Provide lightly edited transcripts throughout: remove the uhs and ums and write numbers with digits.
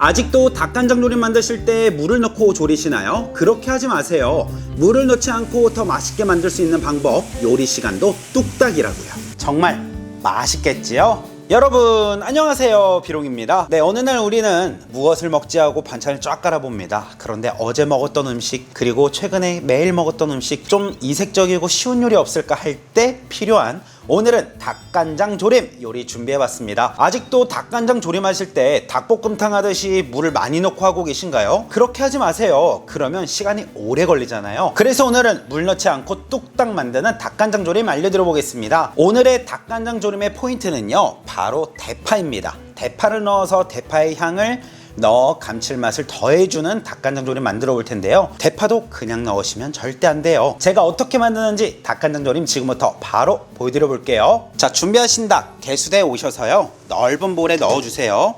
아직도 닭간장 조림 만드실 때 물을 넣고 조리시나요? 그렇게 하지 마세요. 물을 넣지 않고 더 맛있게 만들 수 있는 방법, 요리 시간도 뚝딱이라고요. 정말 맛있겠지요? 여러분 안녕하세요, 비롱입니다. 네, 어느 날 우리는 무엇을 먹지 하고 반찬을 쫙 깔아봅니다. 그런데 어제 먹었던 음식, 그리고 최근에 매일 먹었던 음식, 좀 이색적이고 쉬운 요리 없을까 할 때 필요한, 오늘은 닭간장 조림 요리 준비해봤습니다. 아직도 닭간장 조림하실 때 닭볶음탕 하듯이 물을 많이 넣고 하고 계신가요? 그렇게 하지 마세요. 그러면 시간이 오래 걸리잖아요. 그래서 오늘은 물 넣지 않고 뚝딱 만드는 닭간장 조림 알려드려 보겠습니다. 오늘의 닭간장 조림의 포인트는요, 바로 대파입니다. 대파를 넣어서 대파의 향을 넣어 감칠맛을 더해주는 닭간장 조림 만들어 볼 텐데요. 대파도 그냥 넣으시면 절대 안 돼요. 제가 어떻게 만드는지 닭간장 조림 지금부터 바로 보여드려 볼게요. 자, 준비하신 닭 개수대에 오셔서요, 넓은 볼에 넣어주세요.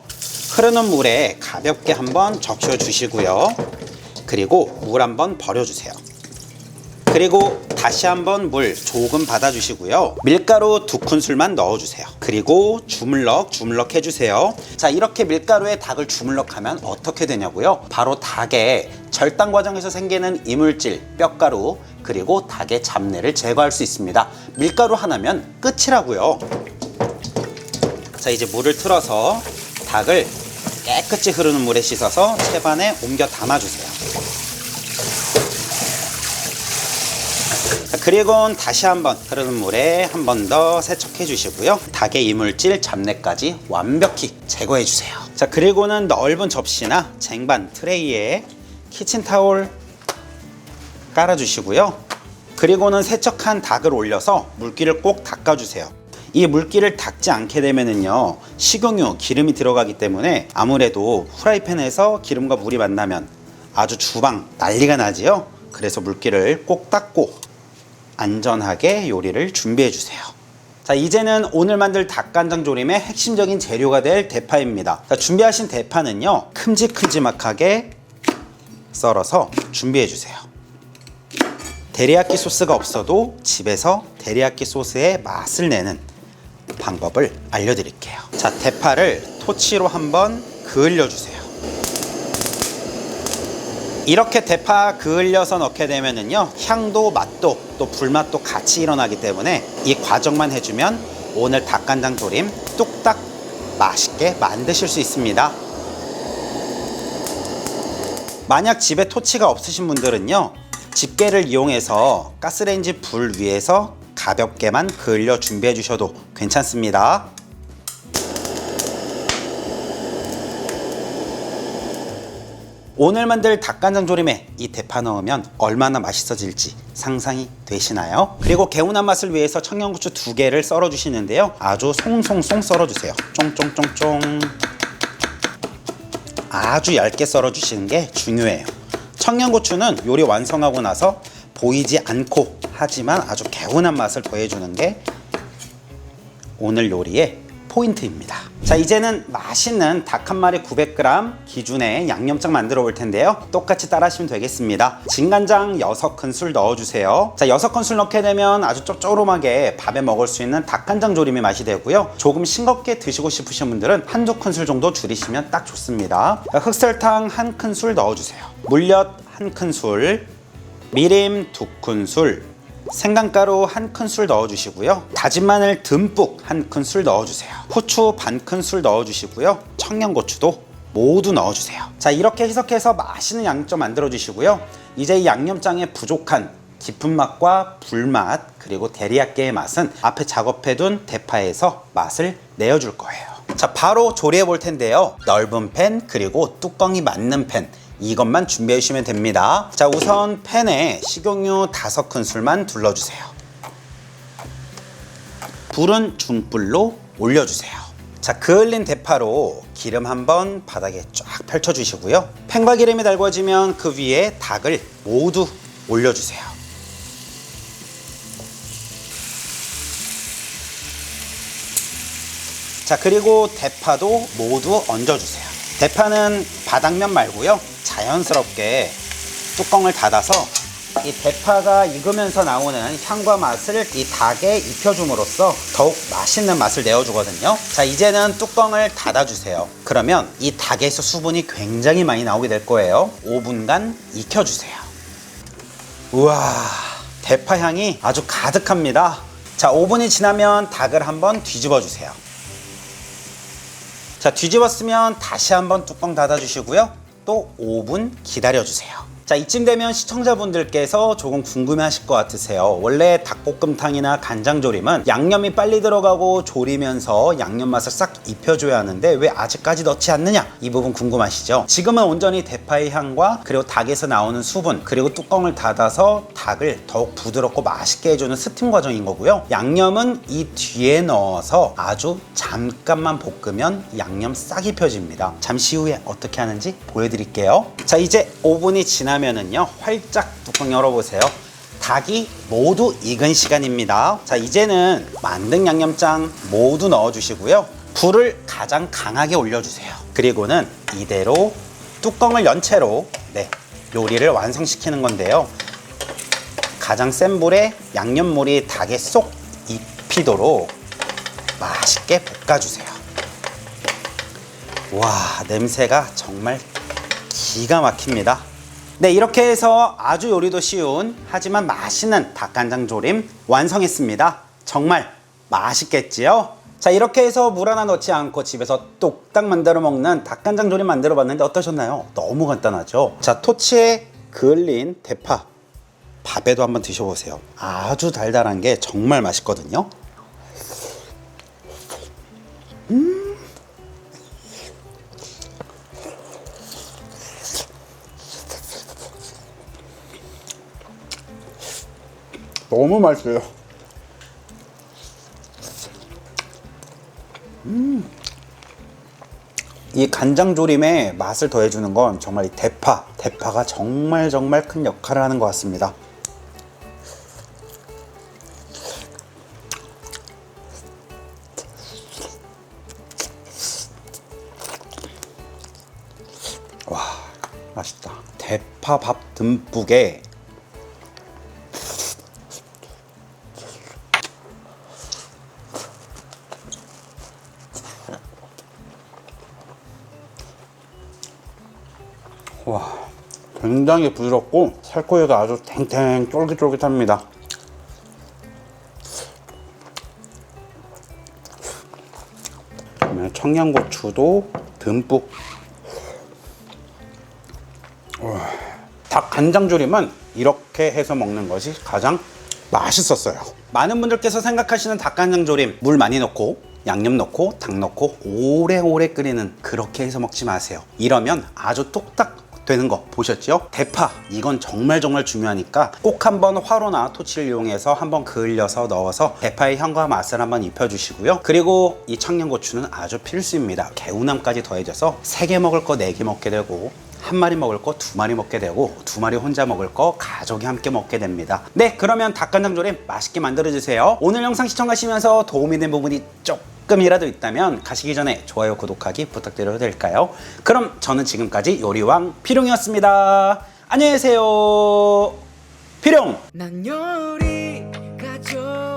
흐르는 물에 가볍게 한번 적셔 주시고요. 그리고 물 한번 버려주세요. 그리고 다시 한번 물 조금 받아주시고요. 밀가루 2큰술만 넣어주세요. 그리고 주물럭 해주세요. 자, 이렇게 밀가루에 닭을 주물럭하면 어떻게 되냐고요? 바로 닭의 절단 과정에서 생기는 이물질, 뼈가루, 그리고 닭의 잡내를 제거할 수 있습니다. 밀가루 하나면 끝이라고요. 자, 이제 물을 틀어서 닭을 깨끗이 흐르는 물에 씻어서 채반에 옮겨 담아주세요. 그리고 다시 한번 흐르는 물에 한 번 더 세척해 주시고요. 닭의 이물질, 잡내까지 완벽히 제거해 주세요. 자, 그리고는 넓은 접시나 쟁반, 트레이에 키친타올 깔아 주시고요. 그리고는 세척한 닭을 올려서 물기를 꼭 닦아 주세요. 이 물기를 닦지 않게 되면은요, 식용유, 기름이 들어가기 때문에 아무래도 후라이팬에서 기름과 물이 만나면 아주 주방 난리가 나지요. 그래서 물기를 꼭 닦고 안전하게 요리를 준비해 주세요. 자, 이제는 오늘 만들 닭간장 조림의 핵심적인 재료가 될 대파입니다. 자, 준비하신 대파는요, 큼직큼직하게 썰어서 준비해 주세요. 테리야끼 소스가 없어도 집에서 테리야끼 소스의 맛을 내는 방법을 알려드릴게요. 자, 대파를 토치로 한번 그을려 주세요. 이렇게 대파 그을려서 넣게 되면은요, 향도 맛도 또 불맛도 같이 일어나기 때문에 이 과정만 해주면 오늘 닭간장 조림 뚝딱 맛있게 만드실 수 있습니다. 만약 집에 토치가 없으신 분들은요, 집게를 이용해서 가스레인지 불 위에서 가볍게만 그을려 준비해 주셔도 괜찮습니다. 오늘 만들 닭간장 조림에 이 대파 넣으면 얼마나 맛있어질지 상상이 되시나요? 그리고 개운한 맛을 위해서 청양고추 2개를 썰어 주시는데요, 아주 송송송 썰어 주세요. 쫑쫑쫑쫑. 아주 얇게 썰어 주시는 게 중요해요. 청양고추는 요리 완성하고 나서 보이지 않고 하지만 아주 개운한 맛을 더해주는 게 오늘 요리의 포인트입니다. 자, 이제는 맛있는 닭 한 마리 900g 기준의 양념장 만들어 볼 텐데요, 똑같이 따라 하시면 되겠습니다. 진간장 6큰술 넣어주세요. 자, 6큰술 넣게 되면 아주 짭조름하게 밥에 먹을 수 있는 닭간장 조림의 맛이 되고요, 조금 싱겁게 드시고 싶으신 분들은 1~2큰술 정도 줄이시면 딱 좋습니다. 자, 흑설탕 1큰술 넣어주세요. 물엿 1큰술, 미림 2큰술, 생강가루 1큰술 넣어주시고요. 다진 마늘 듬뿍 1큰술 넣어주세요. 후추 반큰술 넣어주시고요. 청양고추도 모두 넣어주세요. 자, 이렇게 해석해서 맛있는 양념장 만들어 주시고요. 이제 이 양념장에 부족한 깊은 맛과 불맛, 그리고 데리야끼의 맛은 앞에 작업해둔 대파에서 맛을 내어줄 거예요. 자, 바로 조리해 볼 텐데요, 넓은 팬, 그리고 뚜껑이 맞는 팬, 이것만 준비해 주시면 됩니다. 자, 우선 팬에 식용유 5큰술만 둘러주세요. 불은 중불로 올려주세요. 자, 그을린 대파로 기름 한번 바닥에 쫙 펼쳐주시고요. 팬과 기름이 달궈지면 그 위에 닭을 모두 올려주세요. 자, 그리고 대파도 모두 얹어주세요. 대파는 바닥면 말고요, 자연스럽게 뚜껑을 닫아서 이 대파가 익으면서 나오는 향과 맛을 이 닭에 입혀줌으로써 더욱 맛있는 맛을 내어주거든요. 자, 이제는 뚜껑을 닫아주세요. 그러면 이 닭에서 수분이 굉장히 많이 나오게 될 거예요. 5분간 익혀주세요. 우와, 대파 향이 아주 가득합니다. 자, 5분이 지나면 닭을 한번 뒤집어 주세요. 자, 뒤집었으면 다시 한번 뚜껑 닫아주시고요. 또 5분 기다려주세요. 자, 이쯤 되면 시청자분들께서 조금 궁금해하실 것 같으세요. 원래 닭볶음탕이나 간장조림은 양념이 빨리 들어가고 졸이면서 양념 맛을 싹 입혀줘야 하는데 왜 아직까지 넣지 않느냐? 이 부분 궁금하시죠? 지금은 온전히 대파의 향과 그리고 닭에서 나오는 수분 그리고 뚜껑을 닫아서 닭을 더욱 부드럽고 맛있게 해주는 스팀 과정인 거고요. 양념은 이 뒤에 넣어서 아주 잠깐만 볶으면 양념 싹 입혀집니다. 잠시 후에 어떻게 하는지 보여드릴게요. 자, 이제 5분이 지나면은요, 활짝 뚜껑 열어보세요. 닭이 모두 익은 시간입니다. 자, 이제는 만든 양념장 모두 넣어주시고요. 불을 가장 강하게 올려주세요. 그리고는 이대로 뚜껑을 연 채로 요리를 완성시키는 건데요. 가장 센 불에 양념물이 닭에 쏙 입히도록 맛있게 볶아주세요. 와, 냄새가 정말 기가 막힙니다. 네, 이렇게 해서 아주 요리도 쉬운 하지만 맛있는 닭간장조림 완성했습니다. 정말 맛있겠지요? 자, 이렇게 해서 물 하나 넣지 않고 집에서 뚝딱 만들어 먹는 닭간장조림 만들어 봤는데 어떠셨나요? 너무 간단하죠? 자, 토치에 그을린 대파 밥에도 한번 드셔보세요. 아주 달달한 게 정말 맛있거든요. 너무 맛있어요. 이 간장조림에 맛을 더해주는 건 정말 이 대파가 정말 큰 역할을 하는 것 같습니다. 와, 맛있다. 대파 밥 듬뿍에 와, 굉장히 부드럽고 살코기가 아주 탱탱 쫄깃쫄깃합니다. 청양고추도 듬뿍. 닭 간장조림은 이렇게 해서 먹는 것이 가장 맛있었어요. 많은 분들께서 생각하시는 닭간장조림 물 많이 넣고 양념 넣고 닭 넣고 오래오래 끓이는 그렇게 해서 먹지 마세요. 이러면 아주 뚝딱 되는 거 보셨죠? 대파 이건 정말 중요하니까 꼭 한번 화로나 토치를 이용해서 한번 그을려서 넣어서 대파의 향과 맛을 한번 입혀주시고요. 그리고 이 청양고추는 아주 필수입니다. 개운함까지 더해져서 3개 먹을 거 4개 먹게 되고 한 마리 먹을 거 2마리 먹게 되고 2마리 혼자 먹을 거 가족이 함께 먹게 됩니다. 네, 그러면 닭간장조림 맛있게 만들어 주세요. 오늘 영상 시청하시면서 도움이 된 부분이 조금이라도 있다면 가시기 전에 좋아요, 구독하기 부탁드려도 될까요? 그럼 저는 지금까지 요리왕 피룡이었습니다. 안녕히 계세요. 피룡! 난 요리가 좋아.